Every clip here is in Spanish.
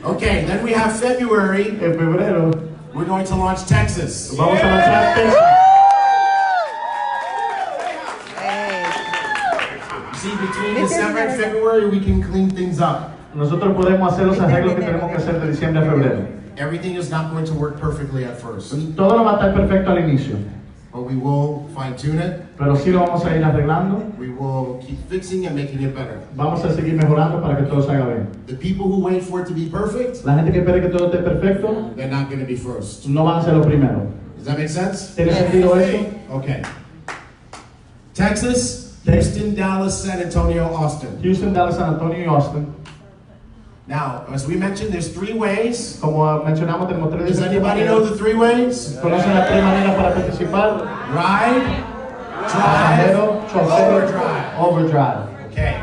Okay, then we have February. En febrero We're going to launch Texas. vamos a lanzar Texas. See, between December and February, we can clean things up. Nosotros podemos hacer los arreglos que tenemos que hacer de diciembre a febrero. Everything is not going to work perfectly at first, Todo no va a estar perfecto al inicio, but we will fine-tune it. pero sí lo vamos a ir arreglando. We will keep fixing and making it better. Vamos a seguir mejorando para que todo salga bien. The people who wait for it to be perfect, La gente que espera que todo esté perfecto they're not going to be first. no van a ser los primeros. Does that make sense? ¿Tiene sentido eso? Okay. Texas, Houston, Dallas, San Antonio, Austin. Houston, Dallas, San Antonio y Austin. Now, as we mentioned, there's 3 ways. Como mencionamos, tenemos 3 Does anybody know the 3 ways? ¿Conocen las 3 maneras para participar? Ride, Pasajero, drive, chofer, overdrive. overdrive. Okay.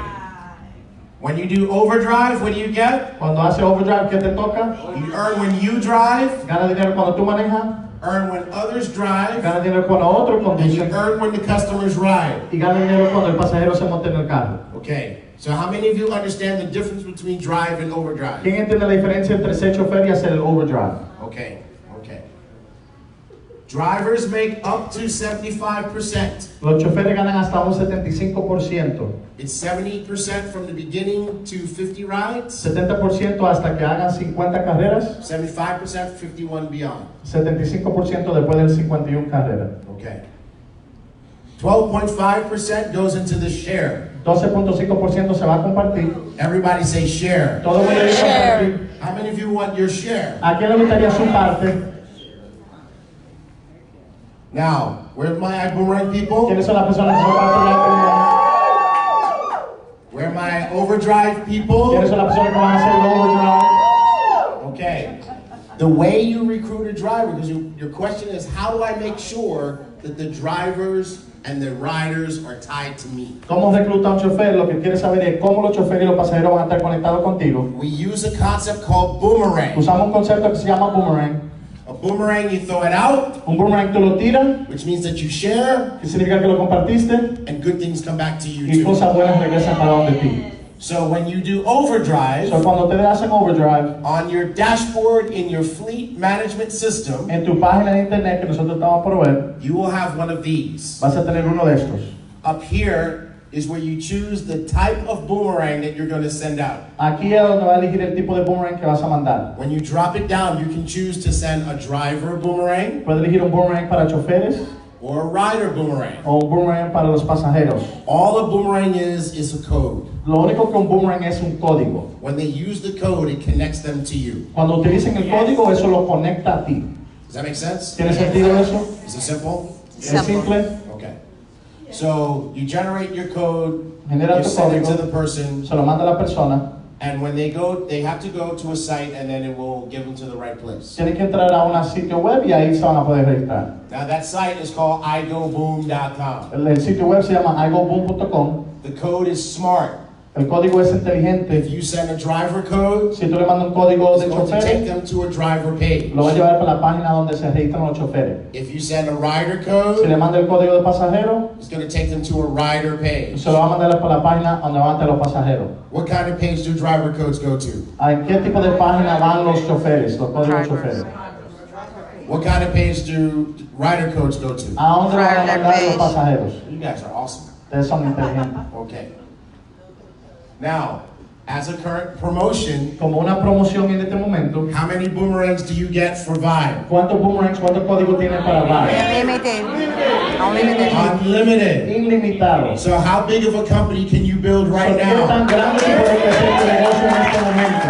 When you do overdrive, what do you get? Cuando hace overdrive, ¿qué te toca? You earn when you drive, Gana dinero cuando tú manejas, earn when others drive, gana dinero cuando otros and you conducen earn when the customers ride. y gana dinero cuando el pasajero se monte en el carro. Okay. So how many of you understand the difference between drive and overdrive? ¿Quién entiende la diferencia entre ser chofer y hacer el overdrive? Okay. Okay. Drivers make up to 75%. Los choferes ganan hasta un 75%. It's 70% from the beginning to 50 rides, 70% hasta que hagan 50 carreras, 75% 51 beyond. 75% después del 51 carreras. Okay. 12.5% goes into the share. 12.5% se va a compartir. Everybody say share. Todo el mundo dice compartir. How many of you want your share? ¿A quién le gustaría su parte? Now, where's my boomerang people? ¿Quiénes son las personas que son parte de la Where are my overdrive people? ¿Quiénes son las personas que van a hacer el overdrive? Okay. The way you recruit a driver, because your question is, how do I make sure that the drivers and the riders are tied to me? ¿Cómo recluta un chofer? Lo que quiere saber es cómo los choferes y los pasajeros van a estar conectados contigo. We use a concept called boomerang. Usamos un concepto que se llama boomerang. A boomerang, you throw it out, Un boomerang tú lo tiras, which means that you share, que significa que lo compartiste, and good things come back to you y too. cosas buenas regresan para donde ti. So when you do overdrive, So, cuando te hacen overdrive, on your dashboard in your fleet management system, en tu página de internet que nosotros estamos por ver, you will have one of these. vas a tener uno de estos. Up here is where you choose the type of boomerang that you're going to send out. Aquí es donde va a elegir el tipo de boomerang que vas a mandar. When you drop it down, you can choose to send a driver boomerang Puedes elegir un boomerang para choferes or a rider boomerang. o un boomerang para los pasajeros. All a boomerang is a code. Lo único que un boomerang es un código. When they use the code, it connects them to you. Cuando utilicen el código, eso lo conecta a ti. Does that make sense? ¿Tiene sentido eso? Is it simple? Es simple. Okay. So you generate your code, Genera you tu send it código, to the person, se lo manda a la persona. and when they go, they have to go to a site, and then it will give them to the right place. Tienen que entrar a un sitio web y ahí se van a poder registrar. Now that site is called igoboom.com. El sitio web se llama igoboom.com. The code is smart. El código es If inteligente. you send a driver code, Si tú le mandas un código it's de going to take chofer, them to a driver page. lo va a llevar para la página donde se registran los choferes. If you send a rider Si code, le manda el código de pasajero, it's going to take them to a rider page. se lo va a mandar para la página donde van a estar los pasajeros. What kind of page do driver codes go to? ¿A qué tipo de página van los choferes, los códigos choferes? What kind of page do rider codes go to? ¿A dónde van a mandar los pasajeros? You guys are awesome. Ustedes son inteligentes. Okay. Now, as a current promotion, Como una promoción en este momento, how many boomerangs do you get for Vibe? ¿cuántos boomerangs, cuántos códigos tienen para dar? Unlimited. Unlimited. Unlimited. Ilimitado. So how big of a company can you build right ¿Qué tan now? grande se puede crecer tu negocio en este momento?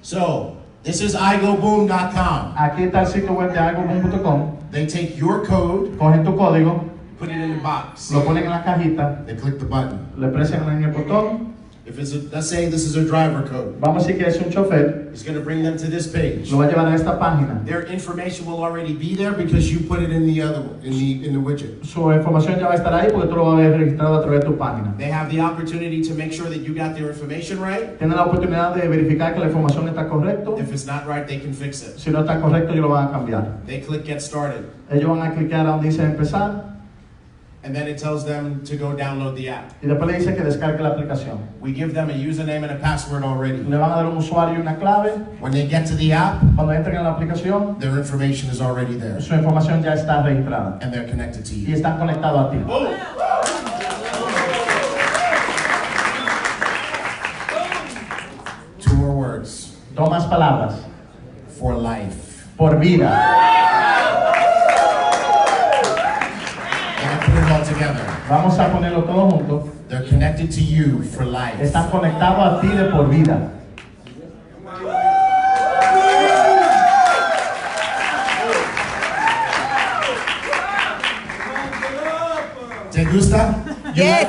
So, this is igoboom.com. Aquí está el sitio web de igoboom.com. They take your code, Cogen tu código, put it in the box. lo ponen en la cajita, They click the button. le presionan en el botón, If it's let's say this is a driver code. Vamos a decir que es un chofer. It's going to bring them to this page. Lo va a llevar a esta página. Their information will already be there because you put it in the other in the widget. Su información ya va a estar ahí porque tú lo vas a ver registrado a través de tu página. They have the opportunity to make sure that you got their information right. Tienen la oportunidad de verificar que la información está correcta. If it's not right, they can fix it. Si no está correcto, ellos lo van a cambiar. They click Get Started. Ellos van a clicar a donde dice empezar. And then it tells them to go download the app. Y después le dice que descargue la aplicación. We give them a username and a password already. Le van a dar un usuario y una clave. When they get to the app, Cuando entren en la aplicación, their information is already there. su información ya está registrada. And they're connected to Y you. están conectados a ti. Two more words. Dos más palabras. For life. Por vida. And I put it all together. Vamos a ponerlo todo junto. They're connected to you for life. Están conectados a ti de por vida. ¿Te gusta? Yes.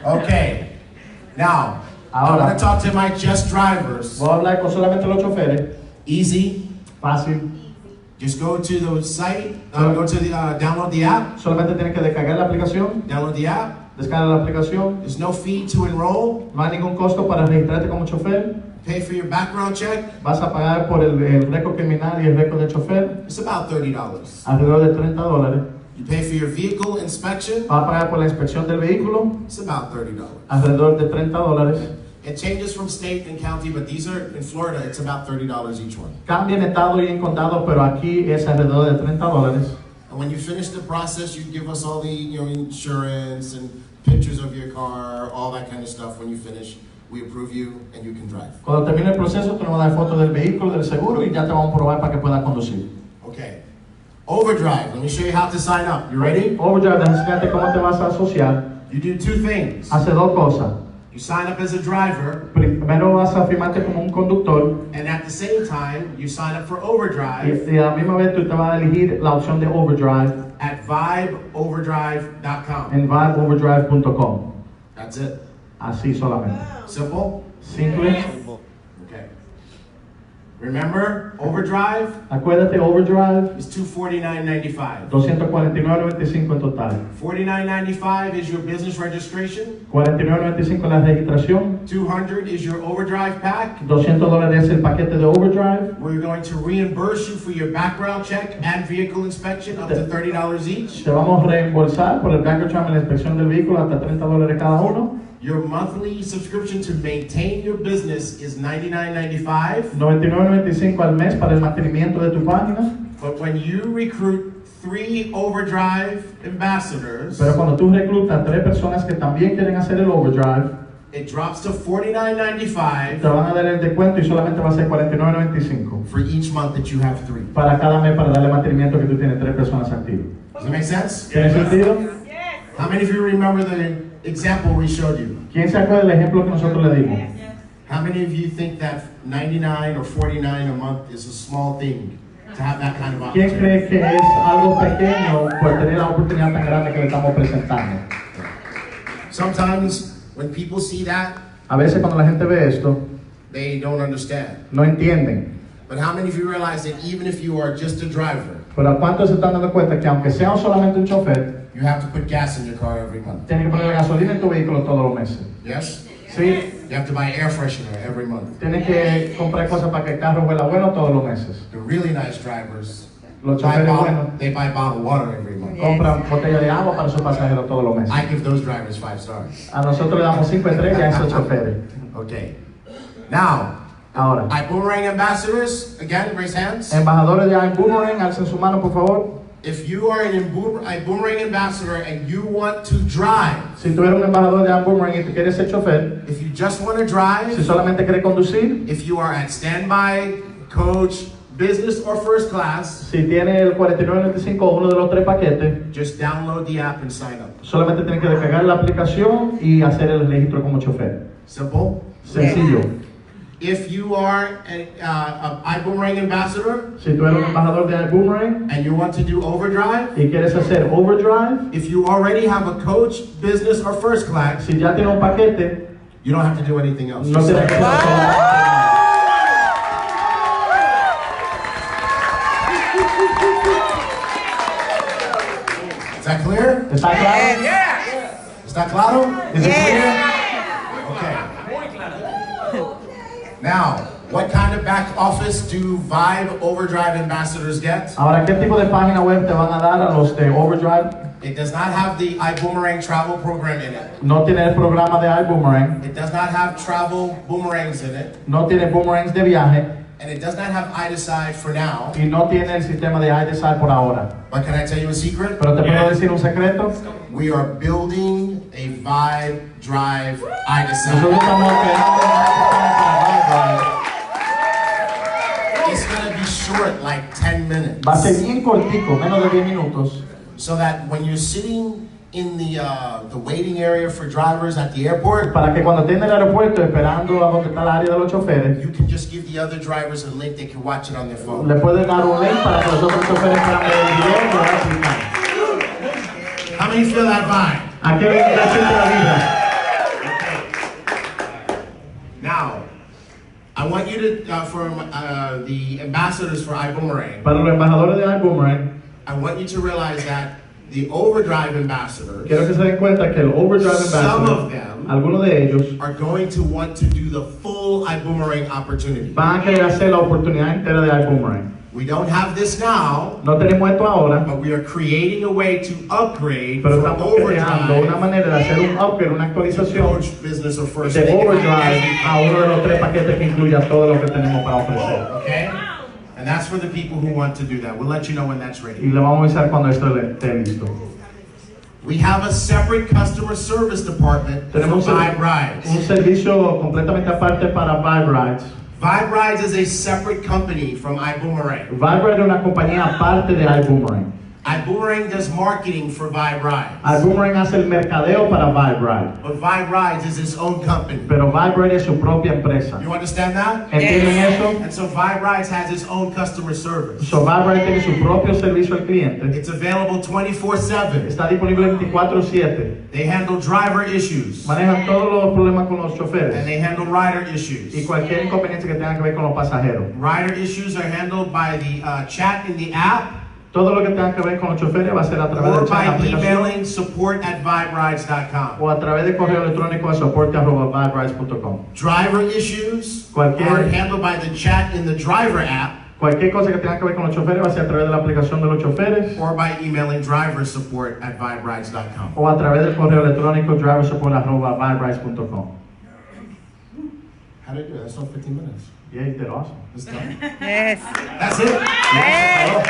Okay. Now, I want to talk to my just drivers. Voy a hablar con solamente los choferes. Easy. Fácil. Just go to the site, go to the, download the app. Solamente tienes que descargar la aplicación. Download the app. Descarga la aplicación. There's no fee to enroll. No hay ningún costo para registrarte como chofer. Pay for your background check. Vas a pagar por el récord criminal y el récord de chofer. It's about $30. Alrededor de $30. You pay for your vehicle inspection. Vas a pagar por la inspección del vehículo. It's about $30. Alrededor de $30. It changes from state and county, but these are in Florida. It's about $30 each one. Cambia en estado y en condado, pero aquí es alrededor de $30. And when you finish the process, you give us all the insurance and pictures of your car, all that kind of stuff. When you finish, we approve you and you can drive. Cuando termine el proceso, te vas a dar fotos del vehículo, del seguro y ya te vamos a probar para que puedas conducir. Okay. Overdrive. Let me show you how to sign up. You ready? Overdrive, déjame enseñarte cómo te vas a asociar. You do two things. Hace dos cosas. You sign up as a driver, Primero vas a firmarte como un conductor and at the same time, you sign up for Overdrive y a la misma vez tú te vas a elegir la opción de Overdrive at vibeoverdrive.com. en vibeoverdrive.com. That's it. Así solamente. Simple? Simple. Okay. Remember, Overdrive Acuérdate, Overdrive, is $249.95. $249.95 en total. $49.95 is your business registration. $49.95 la registración. $200 is your Overdrive pack. $200 es el paquete de Overdrive. We're going to reimburse you for your background check and vehicle inspection up to $30 each. Te vamos a reembolsar por el background check y la inspección del vehículo hasta $30 cada uno. Your monthly subscription to maintain your business is $99.95. $99.95 al mes para el mantenimiento de tu página. But when you recruit 3 Overdrive ambassadors, Pero cuando tú reclutas 3 personas que también quieren hacer el Overdrive, it drops to te $49.95 van a dar el descuento y solamente va a ser $49.95 for each month that you have 3. para cada mes para darle mantenimiento que tú tienes 3 personas activas. Does that make sense? ¿Tiene sentido? How many of you remember the example we showed you? ¿Quién se acuerda del ejemplo que nosotros le dimos? How many of you think that 99 or 49 a month is a small thing to have that kind of ¿Quién opportunity? cree que es algo pequeño por tener la oportunidad tan grande que le estamos presentando? Sometimes when people see that, A veces cuando la gente ve esto, they don't understand. no entienden. But how many of you realize that even if you are just a driver, Pero ¿cuántos se están dando cuenta que aunque sea solamente un chofer, you have to put gas in your car every month? tienes que poner gasolina en tu vehículo todos los meses? Yes? Sí, You have to buy air freshener every month. tienes que comprar cosas para que el carro huela bueno todos los meses. The really nice drivers, Los choferes buenos they buy bottled water every month. compran botella de agua para sus pasajeros todos los meses. I give those drivers 5 stars. A nosotros le damos 5 estrellas a esos choferes. Okay. Now, Ahora, I Boomerang ambassadors, again, raise hands. embajadores de iBoomerang, alcen su mano por favor. If you are a Boomerang ambassador and you want to drive, Si tú eres un embajador de iBoomerang y tú quieres ser chofer, if you just want to si drive, solamente quieres conducir, if you are at standby, coach, business, or first class, si tienes el 49.95 o uno de los 3 paquetes, just download the app and sign up. solamente tienes que descargar la aplicación y hacer el registro como chofer. Simple. Sencillo. If you are an iBoomerang ambassador Si tú eres un embajador de iBoomerang and you want to do overdrive, y quieres hacer overdrive, if you already have a coach, business, or first class, si ya tienes un paquete, you don't have to do anything else. no Just tienes que sign up. hacer Is that clear? ¿Está claro? ¿Está claro? Is it clear? Okay. Now, what kind of back office do Vibe Overdrive ambassadors get? Ahora, ¿qué tipo de página web te van a dar a los de overdrive? It does not have the iBoomerang travel program in it. No tiene el programa de iBoomerang, It does not have travel boomerangs in it. no tiene boomerangs de viaje And it does not have iDecide for now. y no tiene el sistema de iDecide por ahora. But can I tell you a secret? Pero te puedo decir un secreto. We are building a Vibe Drive Nosotros iDecide. estamos creando un sistema para iDrive. It's going to be short, like 10 minutes. Va a ser bien cortico, menos de 10 minutos. So that when you're sitting in the waiting area for drivers at the airport, Para que cuando estés en el aeropuerto esperando a donde está el área de los choferes, you can just give the other drivers a link. They can watch it on their phone. le puedes dar un link para que los otros choferes puedan ver el video y lo van a aplicar. How many feel that vibe? ¿A qué le siente la vida? Now, I want you to, from the ambassadors for iBoomerang, Para los embajadores de iBoomerang, I want you to realize that the overdrive ambassadors quiero que se den cuenta que el overdrive Some ambassador, of them algunos de ellos are going to want to do the full iBoomerang opportunity. van a querer hacer la oportunidad entera de iBoomerang. We don't have this now, No tenemos esto ahora, but we are creating a way to upgrade pero from estamos creando una overdrive manera de hacer un upgrade, una to actualización coach, business, or first. de They can have overdrive everything. a uno de los 3 paquetes que incluya todo lo que tenemos para ofrecer. Okay? And that's for the people who want to do that. We'll let you know when that's Y ready. le vamos a avisar cuando esto esté listo. We have a separate customer service department for Tenemos Vibe Rides. un servicio completamente aparte para Vibe Rides. Vibe Rides is a separate company from iBoomerang. Vibe Ride es una compañía aparte de iBoomerang. iBoomerang does marketing for Vibe Rides. iBoomerang hace el mercadeo para Vibe Ride, But Vibe Rides is its own company. pero Vibe Ride es su propia empresa. You understand that? ¿Entienden eso? And so Vibe Rides has its own customer service. So Vibe Ride tiene su propio servicio al cliente. It's available 24/7. Está disponible 24/7. They handle driver issues Manejan todos los problemas con los and choferes they handle rider y issues. cualquier inconveniente que tenga que ver con los pasajeros. Rider issues are handled by the chat in the app Todo lo que tenga que ver con los choferes va a ser a través or de la by aplicación emailing support@viberides.com. o a través de correo electrónico a soporte@viberides.com. Driver issues Cualquier- are handled by the chat in the driver app Cualquier cosa que tenga que ver con los choferes va a ser a través de la aplicación de los choferes or by emailing driversupport@viberides.com. o a través del correo electrónico driversupport@viberides.com. How did I do it? That's not 15 minutes. Yeah, you did awesome. It's done. Yes. That's it. Yes. Oh.